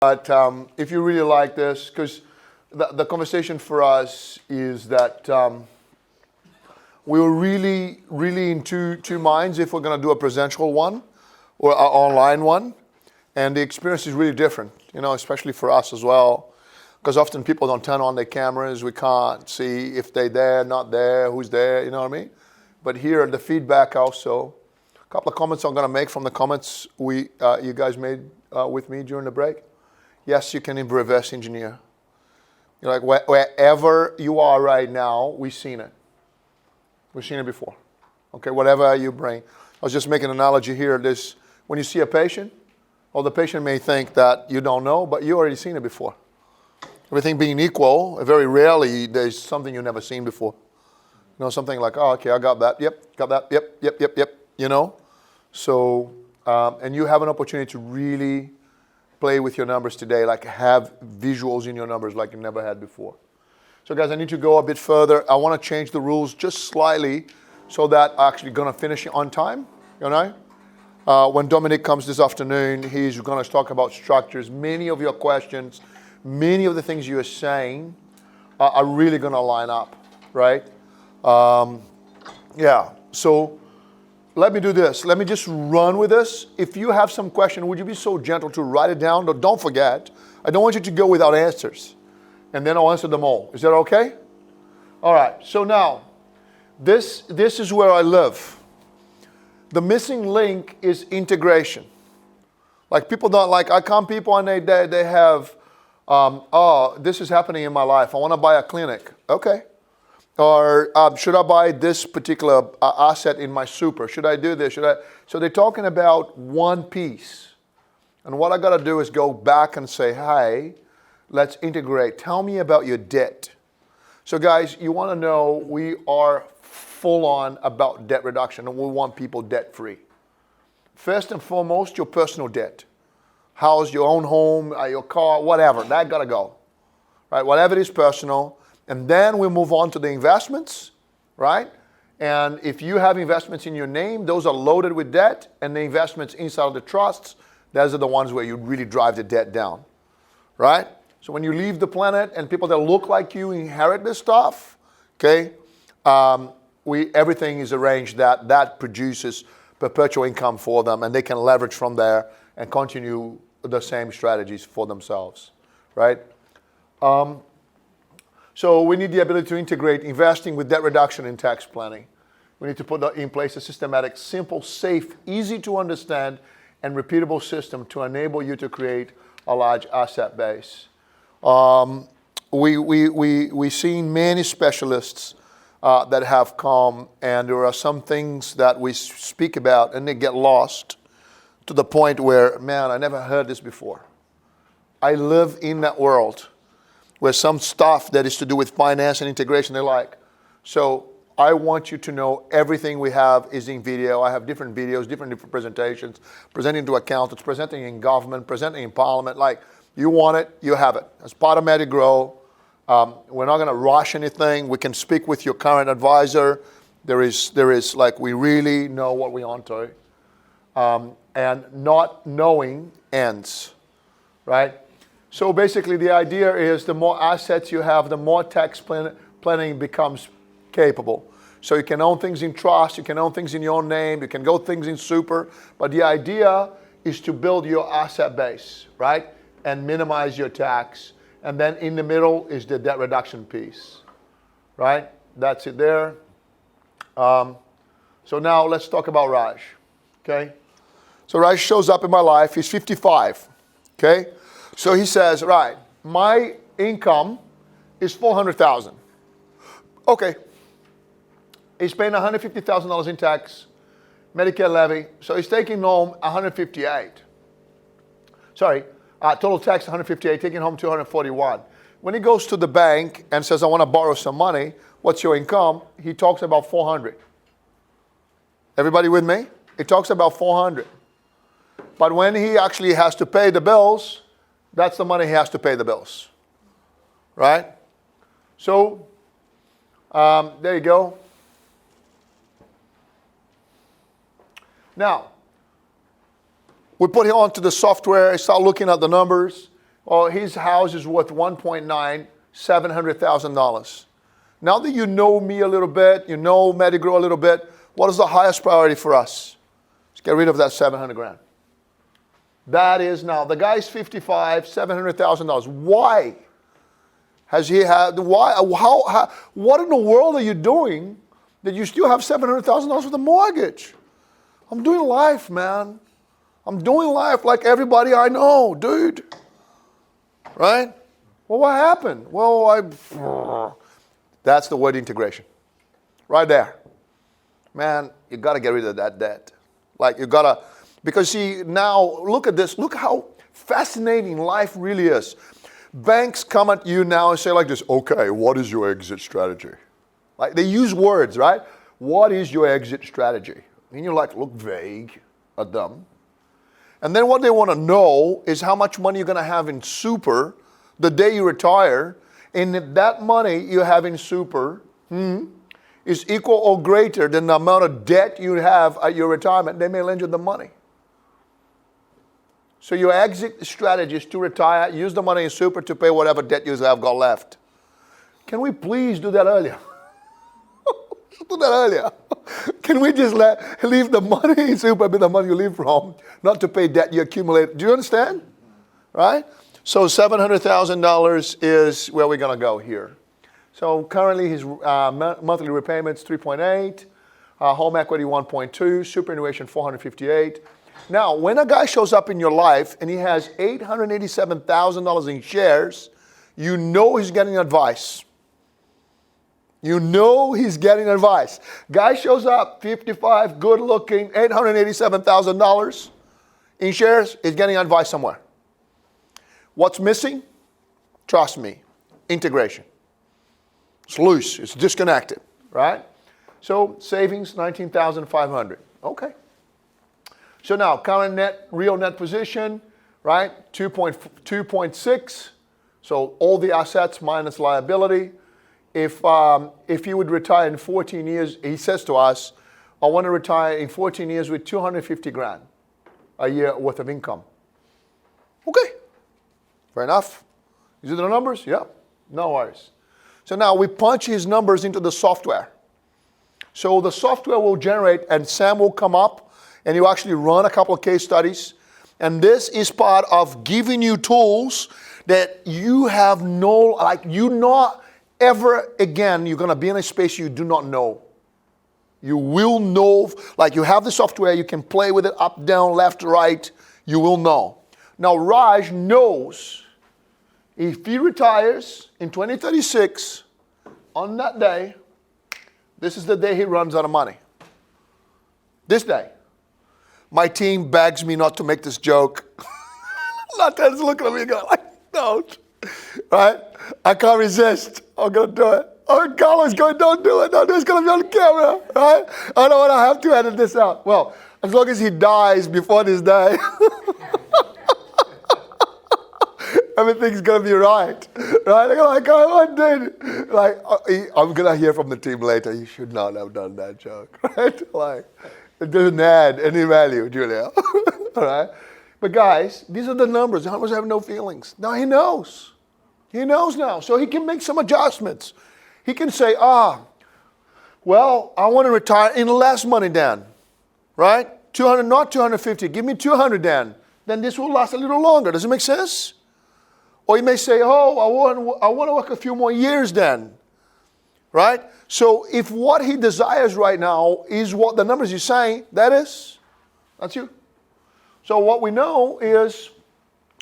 But if you really like this, because the conversation for us is that we were really in two minds if we're going to do a presential one or an online one. And the experience is really different, especially for us as well. Because often people don't turn on their cameras. We can't see if they're there, not there, who's there, you know what I mean? But here, the feedback also. A couple of comments I'm going to make from the comments you guys made with me during the break. Yes, you can reverse engineer. Like wherever you are right now, we've seen it. We've seen it before. Okay, whatever you bring. I was just making an analogy here. When you see a patient, the patient may think that you don't know, but you already seen it before. Everything being equal, very rarely there's something you've never seen before. Something like, oh, okay, I got that. Yep, got that. Yep. So, and you have an opportunity to really play with your numbers today, like have visuals in your numbers like you never had before. So guys, I need to go a bit further. I want to change the rules just slightly so that I'm actually going to finish on time, When Dominic comes this afternoon, he's going to talk about structures. Many of your questions, many of the things you're saying are really going to line up, right? So let me do this. Let me just run with this. If you have some question, would you be so gentle to write it down? Don't forget. I don't want you to go without answers. And then I'll answer them all. Is that okay? All right. So now, this is where I live. The missing link is integration. Like people don't like, I come people and they have, this is happening in my life. I want to buy a clinic. Okay. Or should I buy this particular asset in my super? Should I do this? So they're talking about one piece. And what I got to do is go back and say, hey, let's integrate. Tell me about your debt. So guys, you want to know we are full on about debt reduction and we want people debt free. First and foremost, your personal debt. House, your own home, your car, whatever. That got to go. Right? Whatever is personal. And then we move on to the investments, right? And if you have investments in your name, those are loaded with debt. And the investments inside of the trusts, those are the ones where you really drive the debt down, right? So when you leave the planet and people that look like you inherit this stuff, okay, everything is arranged that produces perpetual income for them and they can leverage from there and continue the same strategies for themselves, right? So we need the ability to integrate investing with debt reduction and tax planning. We need to put in place a systematic, simple, safe, easy to understand, and repeatable system to enable you to create a large asset base. We've seen many specialists that have come, and there are some things that we speak about and they get lost to the point where, man, I never heard this before. I live in that world where some stuff that is to do with finance and integration, they're like, so I want you to know everything we have is in video. I have different videos, different presentations, presenting to accountants, presenting in government, presenting in parliament. Like, you want it, you have it. As part of Medigrow, we're not going to rush anything. We can speak with your current advisor. There is like, we really know what we're on to. And not knowing ends, right? So basically the idea is the more assets you have, the more tax planning becomes capable. So you can own things in trust, you can own things in your own name, you can go things in super, but the idea is to build your asset base, right? And minimize your tax. And then in the middle is the debt reduction piece, right? That's it there. So now let's talk about Raj, okay? So Raj shows up in my life, he's 55, okay? So he says, right, my income is $400,000. Okay. He's paying $150,000 in tax, Medicare levy. So he's taking home 158. Sorry, total tax 158, taking home 241. When he goes to the bank and says, I want to borrow some money, what's your income? He talks about 400. Everybody with me? He talks about 400. But when he actually has to pay the bills, that's the money he has to pay the bills, right? So there you go. Now, we put him onto the software, I start looking at the numbers, Oh, his house is worth $1.9, $700,000. Now that you know me a little bit, you know Medigro a little bit, what is the highest priority for us? Let's get rid of that 700 grand. That is now, the guy's 55, $700,000. Why? Has he had, why, how, what in the world are you doing that you still have $700,000 with a mortgage? I'm doing life, man. I'm doing life like everybody I know, dude. Right? Well, what happened? Well, that's the word integration. Right there. Man, you got to get rid of that debt. Like you got to, because see, now look at this. Look how fascinating life really is. Banks come at you now and say like this, okay, what is your exit strategy? Like they use words, right? What is your exit strategy? And you're like, look vague at them. And then what they want to know is how much money you're going to have in super the day you retire. And if that money you have in super is equal or greater than the amount of debt you have at your retirement, they may lend you the money. So your exit strategy is to retire, use the money in super to pay whatever debt you have got left. Can we please do that earlier? Do that earlier. Can we just leave the money in super, be the money you leave from, not to pay debt you accumulate? Do you understand? Right? So $700,000 is where we're going to go here. So currently his monthly repayments 3.8, home equity 1.2, superannuation 458. Now, when a guy shows up in your life and he has $887,000 in shares, you know he's getting advice. You know he's getting advice. Guy shows up, 55, good looking, $887,000 in shares, is getting advice somewhere. What's missing? Trust me, integration. It's loose, it's disconnected, right? So savings, $19,500. Okay. So now current real net position, right? 2.6. So all the assets minus liability. If he would retire in 14 years, he says to us, I want to retire in 14 years with 250 grand a year worth of income. Okay, fair enough. These are the numbers? Yeah, no worries. So now we punch his numbers into the software. So the software will generate, and Sam will come up, and he'll actually run a couple of case studies. And this is part of giving you tools that you have no, like you not ever again, you're going to be in a space you do not know. You will know, like you have the software, you can play with it up, down, left, right, you will know. Now Raj knows if he retires in 2036, on that day, this is the day he runs out of money. This day. My team begs me not to make this joke. Nathan's looking at me and going like, don't. Right? I can't resist. I'm going to do it. Oh, Carlos going, don't do it. Don't do it. It's going to be on camera. Right? I don't want to have to edit this out. Well, as long as he dies before this day, everything's going to be right. Right? Like, oh, dude. Like, I'm going to hear from the team later. You should not have done that joke. Right? Like, it doesn't add any value, Julia. All right? But guys, these are the numbers. How much have no feelings? Now he knows. He knows now. So he can make some adjustments. He can say, well, I want to retire in less money, Dan. Right? 200, not 250. Give me 200, Dan. Then this will last a little longer. Does it make sense? Or he may say, oh, I want to work a few more years, Dan. Right? So if what he desires right now is what the numbers you're saying, that's you. So what we know is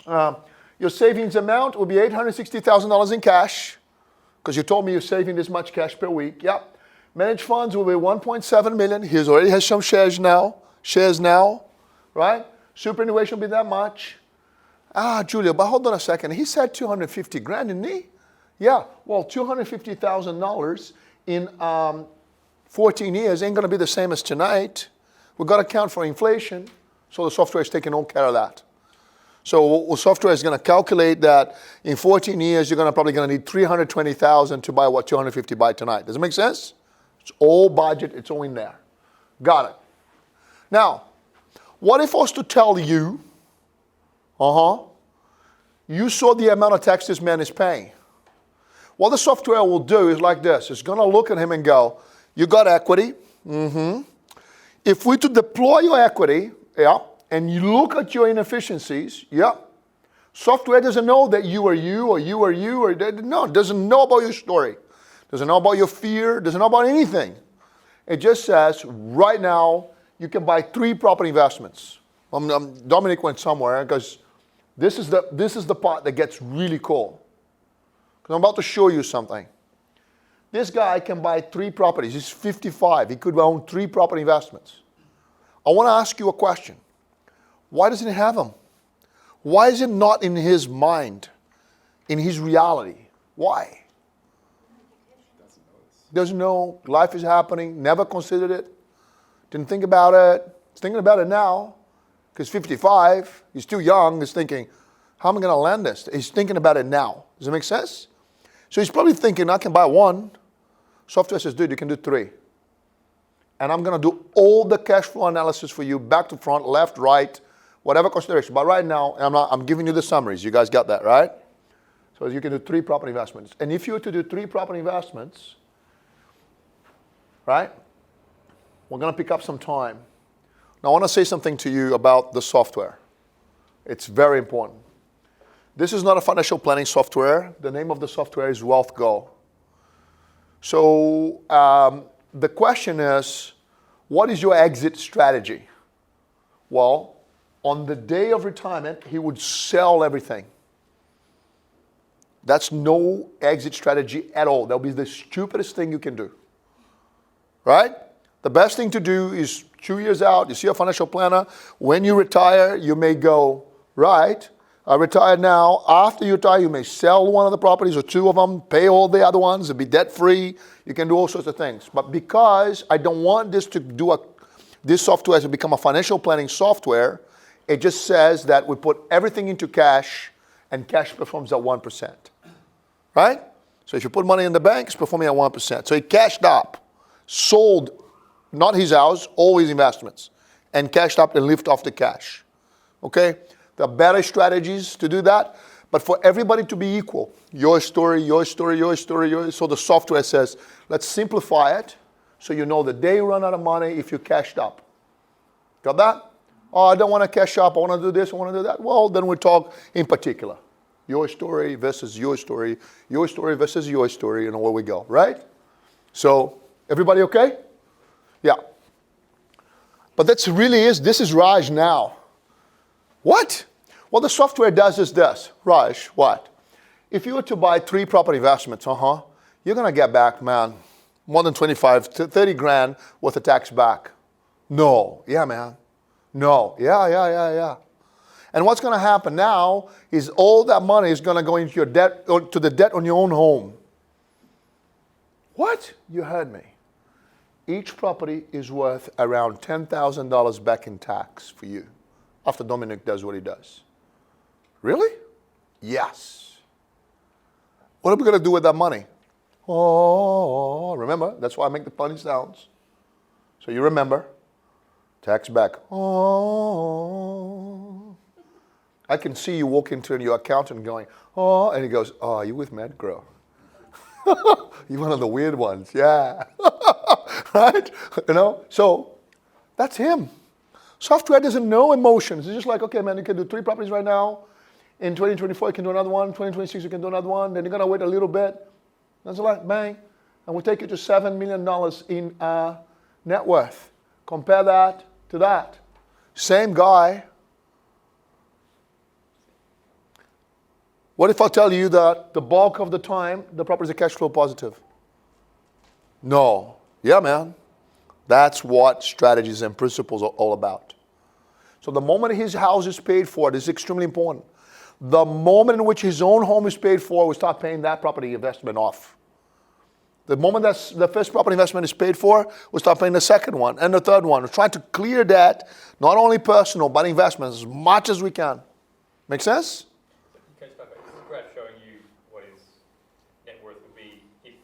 your savings amount will be $860,000 in cash, because you told me you're saving this much cash per week. Yep. Managed funds will be 1.7 million. He already has some shares now, right? Superannuation will be that much. Julia, but hold on a second. He said 250 grand, didn't he? Yeah. Well, $250,000 in 14 years ain't going to be the same as tonight. We've got to account for inflation. So the software is taking all care of that. So the software is going to calculate that in 14 years, you're probably going to need $320,000 to buy what 250 buy tonight. Does it make sense? It's all budget. It's all in there. Got it. Now, what if I was to tell you, You saw the amount of tax this man is paying. What the software will do is like this. It's going to look at him and go, you got equity. If we to deploy your equity, and you look at your inefficiencies, software doesn't know that you are you or you are you, or no, it doesn't know about your story. Doesn't know about your fear, doesn't know about anything. It just says, right now, you can buy 3 property investments. Dominic went somewhere because this is the part that gets really cool. Because I'm about to show you something. This guy can buy 3 properties. He's 55. He could own 3 property investments. I want to ask you a question. Why doesn't he have them? Why is it not in his mind, in his reality? Why? Doesn't know. Life is happening. Never considered it. Didn't think about it. He's thinking about it now. Because 55, he's too young. He's thinking, how am I going to land this? He's thinking about it now. Does it make sense? So he's probably thinking, I can buy 1. Software says, dude, you can do 3. And I'm going to do all the cash flow analysis for you, back to front, left, right, whatever consideration. But right now, I'm giving you the summaries. You guys got that, right? So you can do 3 property investments. And if you were to do 3 property investments, right, we're going to pick up some time. Now, I want to say something to you about the software. It's very important. This is not a financial planning software. The name of the software is WealthGo. So the question is, what is your exit strategy? Well, on the day of retirement, he would sell everything. That's no exit strategy at all. That'll be the stupidest thing you can do. Right? The best thing to do is 2 years out, you see a financial planner. When you retire, you may go, right, I retired now. After you retire, you may sell one of the properties or 2 of them, pay all the other ones, and be debt-free. You can do all sorts of things. But because I don't want this to this software to become a financial planning software, it just says that we put everything into cash, and cash performs at 1%. Right? So if you put money in the bank, it's performing at 1%. So he cashed up, sold, not his house, all his investments, and cashed up and lived off the cash. Okay? There are better strategies to do that, but for everybody to be equal, your story, your story, your story, your, so the software says, let's simplify it so you know the day you run out of money if you cashed up. Got that? Oh, I don't want to cash up, I want to do this, I want to do that. Well, then we talk in particular. Your story versus your story versus your story, and where we go, right? So, everybody okay? Yeah. But this is Raj now. What? What the software does is this. Raj, what? If you were to buy 3 property investments, you're going to get back, man, more than 25 to 30 grand worth of tax back. No. Yeah, man. No. Yeah. And what's going to happen now is all that money is going to go into your debt, or to the debt on your own home. What? You heard me. Each property is worth around $10,000 back in tax for you after Dominic does what he does. Really? Yes. What are we going to do with that money? Oh, remember, that's why I make the funny sounds. So you remember, tax back. Oh. I can see you walk into your accountant going, oh, and he goes, oh, you with MedGrow? You're one of the weird ones, yeah. Right? You know, so that's him. Software doesn't know emotions. It's just like, okay, man, you can do 3 properties right now. In 2024, you can do another one. 2026, you can do another one. Then you're going to wait a little bit. That's like, bang. And we'll take you to $7 million in net worth. Compare that to that. Same guy. What if I tell you that the bulk of the time, the properties are cash flow positive? No. Yeah, man. That's what strategies and principles are all about. So the moment his house is paid for, this is extremely important. The moment in which his own home is paid for, we start paying that property investment off. The moment that the first property investment is paid for, we start paying the second one and the third one. We're trying to clear that, not only personal, but investments as much as we can. Make sense?